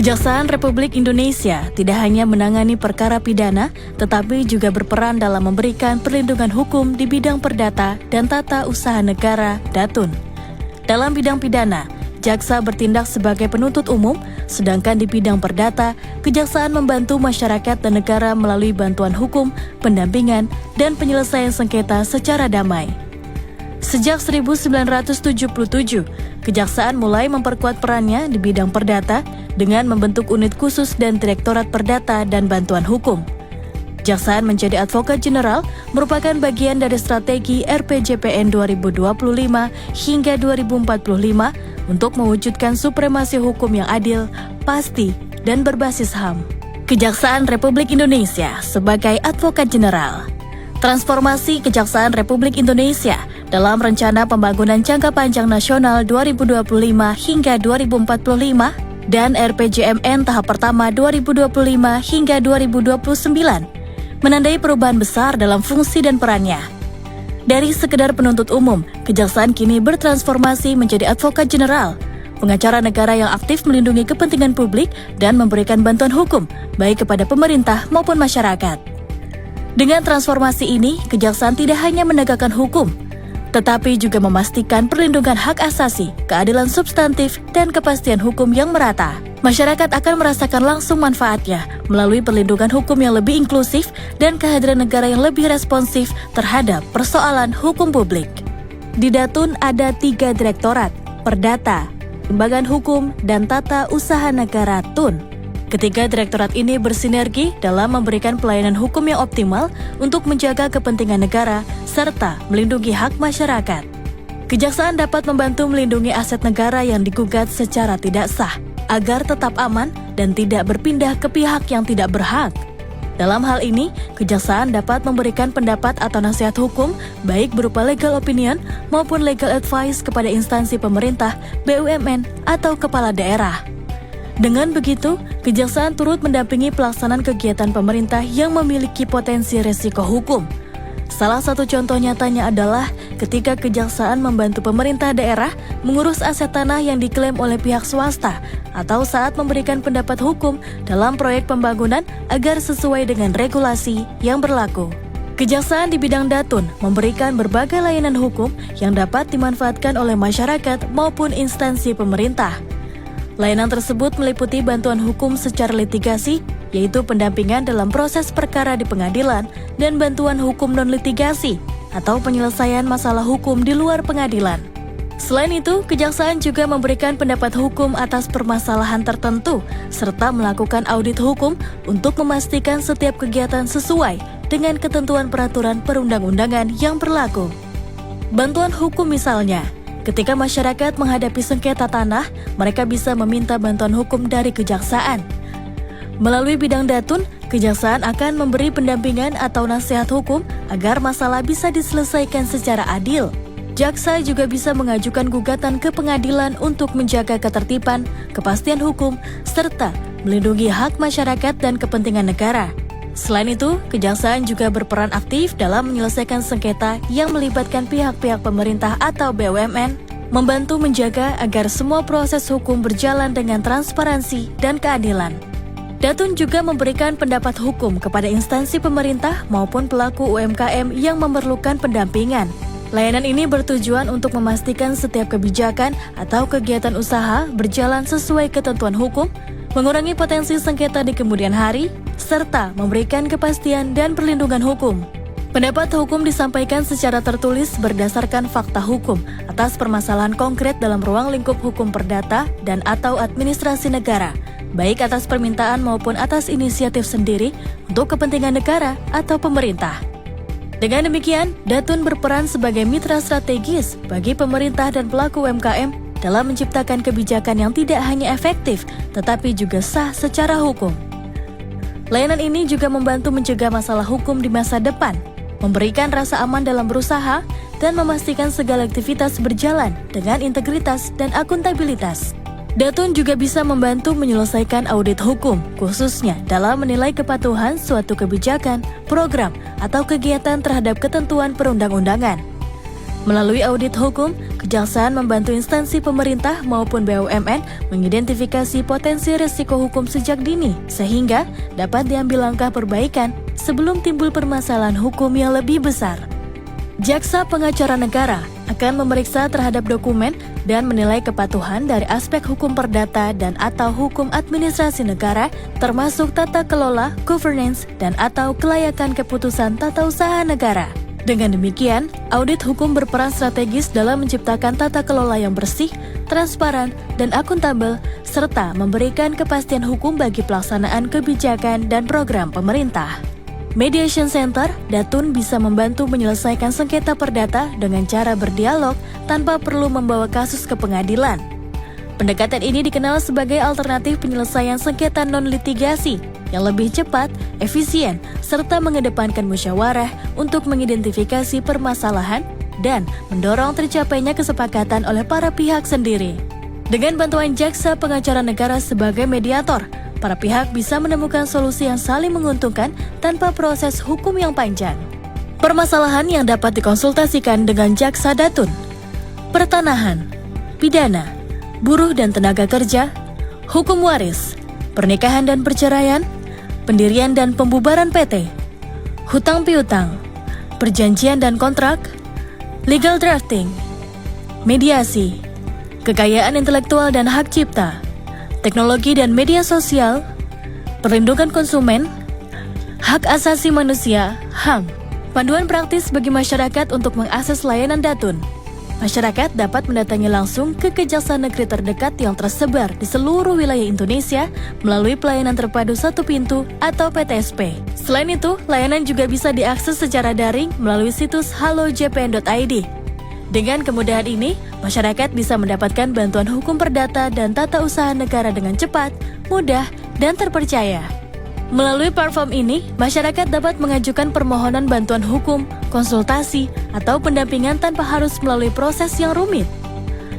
Kejaksaan Republik Indonesia tidak hanya menangani perkara pidana, tetapi juga berperan dalam memberikan perlindungan hukum di bidang perdata dan tata usaha negara (Datun). Dalam bidang pidana, jaksa bertindak sebagai penuntut umum, sedangkan di bidang perdata, kejaksaan membantu masyarakat dan negara melalui bantuan hukum, pendampingan, dan penyelesaian sengketa secara damai. Sejak 1977, Kejaksaan mulai memperkuat perannya di bidang perdata dengan membentuk unit khusus dan Direktorat Perdata dan Bantuan Hukum. Kejaksaan menjadi advokat jeneral merupakan bagian dari strategi RPJPN 2025 hingga 2045 untuk mewujudkan supremasi hukum yang adil, pasti, dan berbasis HAM. Kejaksaan Republik Indonesia sebagai advokat jeneral. Transformasi Kejaksaan Republik Indonesia dalam Rencana Pembangunan Jangka Panjang Nasional 2025 hingga 2045 dan RPJMN tahap pertama 2025 hingga 2029 menandai perubahan besar dalam fungsi dan perannya. Dari sekedar penuntut umum, Kejaksaan kini bertransformasi menjadi advokat jeneral, pengacara negara yang aktif melindungi kepentingan publik dan memberikan bantuan hukum baik kepada pemerintah maupun masyarakat. Dengan transformasi ini, Kejaksaan tidak hanya menegakkan hukum, tetapi juga memastikan perlindungan hak asasi, keadilan substantif, dan kepastian hukum yang merata. Masyarakat akan merasakan langsung manfaatnya melalui perlindungan hukum yang lebih inklusif dan kehadiran negara yang lebih responsif terhadap persoalan hukum publik. Di Datun ada 3 direktorat, Perdata, Lembagaan Hukum, dan Tata Usaha Negara (TUN). Ketiga direktorat ini bersinergi dalam memberikan pelayanan hukum yang optimal untuk menjaga kepentingan negara serta melindungi hak masyarakat. Kejaksaan dapat membantu melindungi aset negara yang digugat secara tidak sah, agar tetap aman dan tidak berpindah ke pihak yang tidak berhak. Dalam hal ini, Kejaksaan dapat memberikan pendapat atau nasihat hukum baik berupa legal opinion maupun legal advice kepada instansi pemerintah, BUMN, atau kepala daerah. Dengan begitu, Kejaksaan turut mendampingi pelaksanaan kegiatan pemerintah yang memiliki potensi resiko hukum. Salah satu contoh nyatanya adalah ketika Kejaksaan membantu pemerintah daerah mengurus aset tanah yang diklaim oleh pihak swasta atau saat memberikan pendapat hukum dalam proyek pembangunan agar sesuai dengan regulasi yang berlaku. Kejaksaan di bidang Datun memberikan berbagai layanan hukum yang dapat dimanfaatkan oleh masyarakat maupun instansi pemerintah. Layanan tersebut meliputi bantuan hukum secara litigasi, yaitu pendampingan dalam proses perkara di pengadilan, dan bantuan hukum non-litigasi, atau penyelesaian masalah hukum di luar pengadilan. Selain itu, Kejaksaan juga memberikan pendapat hukum atas permasalahan tertentu, serta melakukan audit hukum untuk memastikan setiap kegiatan sesuai dengan ketentuan peraturan perundang-undangan yang berlaku. Bantuan hukum misalnya, ketika masyarakat menghadapi sengketa tanah, mereka bisa meminta bantuan hukum dari Kejaksaan. Melalui bidang Datun, Kejaksaan akan memberi pendampingan atau nasihat hukum agar masalah bisa diselesaikan secara adil. Jaksa juga bisa mengajukan gugatan ke pengadilan untuk menjaga ketertiban, kepastian hukum, serta melindungi hak masyarakat dan kepentingan negara. Selain itu, Kejaksaan juga berperan aktif dalam menyelesaikan sengketa yang melibatkan pihak-pihak pemerintah atau BUMN, membantu menjaga agar semua proses hukum berjalan dengan transparansi dan keadilan. Datun juga memberikan pendapat hukum kepada instansi pemerintah maupun pelaku UMKM yang memerlukan pendampingan. Layanan ini bertujuan untuk memastikan setiap kebijakan atau kegiatan usaha berjalan sesuai ketentuan hukum, mengurangi potensi sengketa di kemudian hari, serta memberikan kepastian dan perlindungan hukum. Pendapat hukum disampaikan secara tertulis berdasarkan fakta hukum atas permasalahan konkret dalam ruang lingkup hukum perdata dan atau administrasi negara, baik atas permintaan maupun atas inisiatif sendiri untuk kepentingan negara atau pemerintah. Dengan demikian, Datun berperan sebagai mitra strategis bagi pemerintah dan pelaku UMKM dalam menciptakan kebijakan yang tidak hanya efektif, tetapi juga sah secara hukum. Layanan ini juga membantu mencegah masalah hukum di masa depan, memberikan rasa aman dalam berusaha, dan memastikan segala aktivitas berjalan dengan integritas dan akuntabilitas. Datun juga bisa membantu menyelesaikan audit hukum, khususnya dalam menilai kepatuhan suatu kebijakan, program, atau kegiatan terhadap ketentuan perundang-undangan. Melalui audit hukum, Kejaksaan membantu instansi pemerintah maupun BUMN mengidentifikasi potensi risiko hukum sejak dini, sehingga dapat diambil langkah perbaikan sebelum timbul permasalahan hukum yang lebih besar. Jaksa Pengacara Negara akan memeriksa terhadap dokumen dan menilai kepatuhan dari aspek hukum perdata dan atau hukum administrasi negara, termasuk tata kelola, governance, dan atau kelayakan keputusan tata usaha negara. Dengan demikian, audit hukum berperan strategis dalam menciptakan tata kelola yang bersih, transparan, dan akuntabel, serta memberikan kepastian hukum bagi pelaksanaan kebijakan dan program pemerintah. Mediation Center, Datun bisa membantu menyelesaikan sengketa perdata dengan cara berdialog tanpa perlu membawa kasus ke pengadilan. Pendekatan ini dikenal sebagai alternatif penyelesaian sengketa non-litigasi yang lebih cepat, efisien, serta mengedepankan musyawarah untuk mengidentifikasi permasalahan dan mendorong tercapainya kesepakatan oleh para pihak sendiri. Dengan bantuan Jaksa Pengacara Negara sebagai mediator, para pihak bisa menemukan solusi yang saling menguntungkan tanpa proses hukum yang panjang. Permasalahan yang dapat dikonsultasikan dengan Jaksa Datun: pertanahan, pidana, buruh dan tenaga kerja, hukum waris, pernikahan dan perceraian, pendirian dan pembubaran PT, hutang piutang, perjanjian dan kontrak, legal drafting, mediasi, kekayaan intelektual dan hak cipta, teknologi dan media sosial, perlindungan konsumen, hak asasi manusia, HAM, panduan praktis bagi masyarakat untuk mengakses layanan Datun. Masyarakat dapat mendatangi langsung ke Kejaksaan Negeri terdekat yang tersebar di seluruh wilayah Indonesia melalui pelayanan terpadu satu pintu atau PTSP. Selain itu, layanan juga bisa diakses secara daring melalui situs halojpn.id. Dengan kemudahan ini, masyarakat bisa mendapatkan bantuan hukum perdata dan tata usaha negara dengan cepat, mudah, dan terpercaya. Melalui platform ini, masyarakat dapat mengajukan permohonan bantuan hukum, konsultasi, atau pendampingan tanpa harus melalui proses yang rumit.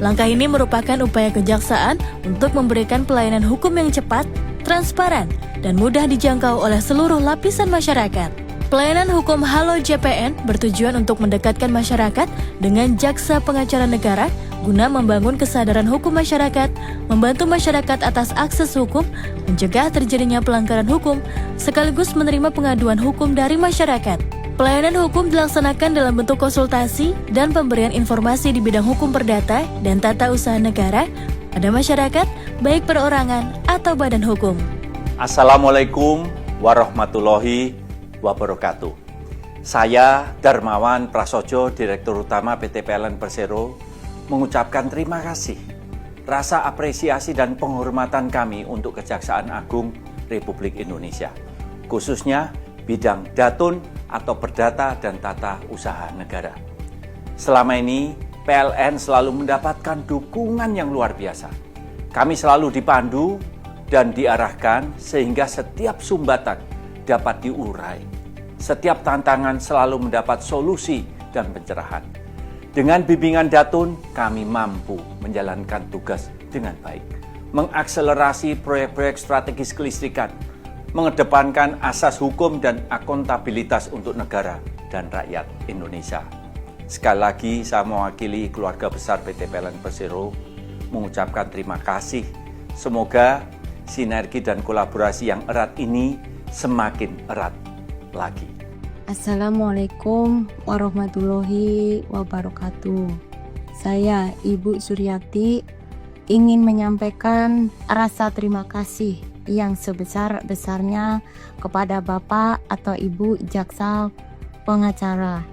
Langkah ini merupakan upaya kejaksaan untuk memberikan pelayanan hukum yang cepat, transparan, dan mudah dijangkau oleh seluruh lapisan masyarakat. Pelayanan hukum Halo JPN bertujuan untuk mendekatkan masyarakat dengan Jaksa Pengacara Negara guna membangun kesadaran hukum masyarakat, membantu masyarakat atas akses hukum, mencegah terjadinya pelanggaran hukum, sekaligus menerima pengaduan hukum dari masyarakat. Pelayanan hukum dilaksanakan dalam bentuk konsultasi dan pemberian informasi di bidang hukum perdata dan tata usaha negara pada masyarakat, baik perorangan atau badan hukum. Assalamualaikum warahmatullahi wabarakatuh. Saya Darmawan Prasojo, Direktur Utama PT PLN Persero, mengucapkan terima kasih, rasa apresiasi dan penghormatan kami untuk Kejaksaan Agung Republik Indonesia, khususnya bidang Datun atau Perdata dan Tata Usaha Negara. Selama ini, PLN selalu mendapatkan dukungan yang luar biasa. Kami selalu dipandu dan diarahkan sehingga setiap sumbatan dapat diurai. Setiap tantangan selalu mendapat solusi dan pencerahan. Dengan bimbingan Datun, kami mampu menjalankan tugas dengan baik, mengakselerasi proyek-proyek strategis kelistrikan, mengedepankan asas hukum dan akuntabilitas untuk negara dan rakyat Indonesia. Sekali lagi, saya mewakili keluarga besar PT PLN Persero mengucapkan terima kasih. Semoga sinergi dan kolaborasi yang erat ini semakin erat lagi. Assalamualaikum warahmatullahi wabarakatuh. Saya Ibu Suryati ingin menyampaikan rasa terima kasih yang sebesar-besarnya kepada Bapak atau Ibu Jaksa Pengacara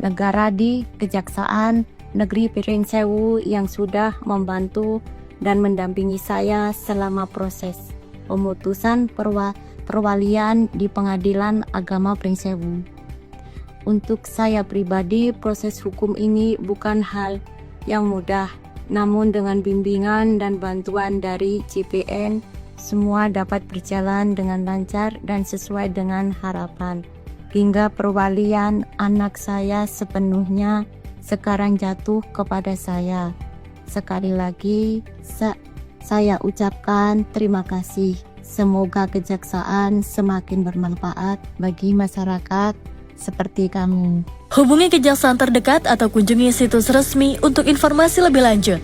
Negara di Kejaksaan Negeri Pringsewu yang sudah membantu dan mendampingi saya selama proses pemutusan perwalian di Pengadilan Agama Pringsewu. Untuk saya pribadi, proses hukum ini bukan hal yang mudah, namun dengan bimbingan dan bantuan dari JPN, semua dapat berjalan dengan lancar dan sesuai dengan harapan. Hingga perwalian anak saya sepenuhnya sekarang jatuh kepada saya. Sekali lagi, saya ucapkan terima kasih. Semoga kejaksaan semakin bermanfaat bagi masyarakat seperti kami. Hubungi kejaksaan terdekat atau kunjungi situs resmi untuk informasi lebih lanjut.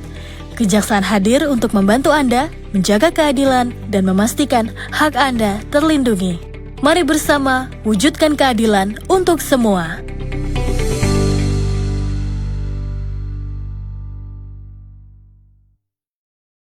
Kejaksaan hadir untuk membantu Anda menjaga keadilan dan memastikan hak Anda terlindungi. Mari bersama wujudkan keadilan untuk semua.